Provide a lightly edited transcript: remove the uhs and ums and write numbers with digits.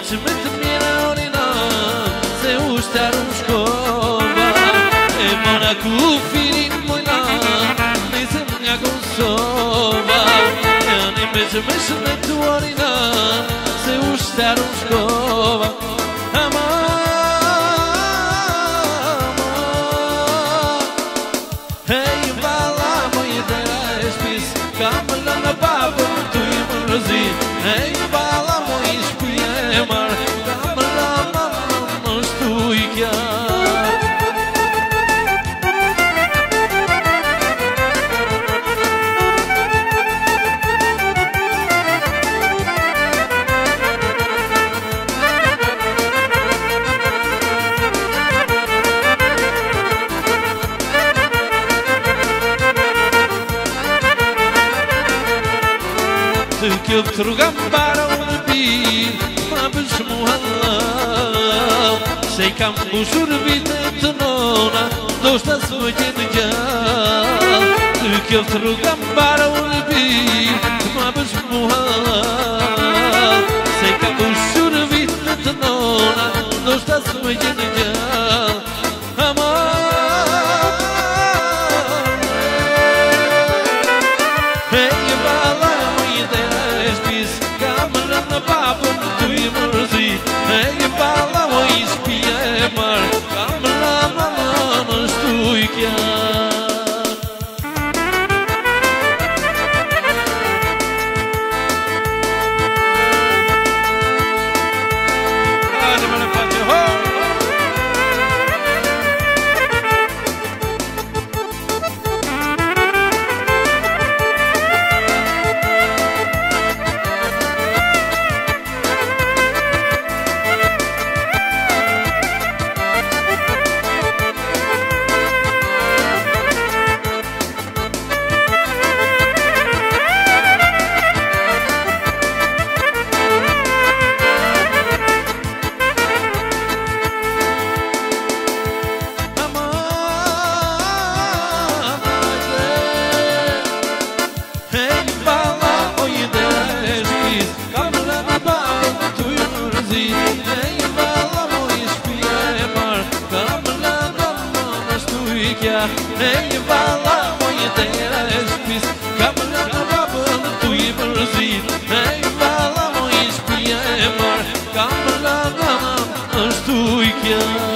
që me të mjera orina se ushtarë në shkova e mana ku firin mojna nisëm nga Kosova janë me që me shënë të orina se ushtarë në shkova hej vala moj dera e shpis kam lënë babën tu i më rëzi hej vala moj shpia e marë kam lënë më shtuj kja Të kjoftë rruga mbara unë bir ma bësh muhalla se i kam bushur vite të nona do shta s'më qenë gjallë Të kjoftë rruga mbara unë bir ma bësh muhalla se i kam bushur vite të nona do shta s'më qenë gjallë babën tu i më rëzi e bala o i shpia e marë kam lama në shtuj kja Hej vala moj dera e shpis kam lënë babën tu i më rëzi hej vala moj shpia e marë kam lënë në shtuj kja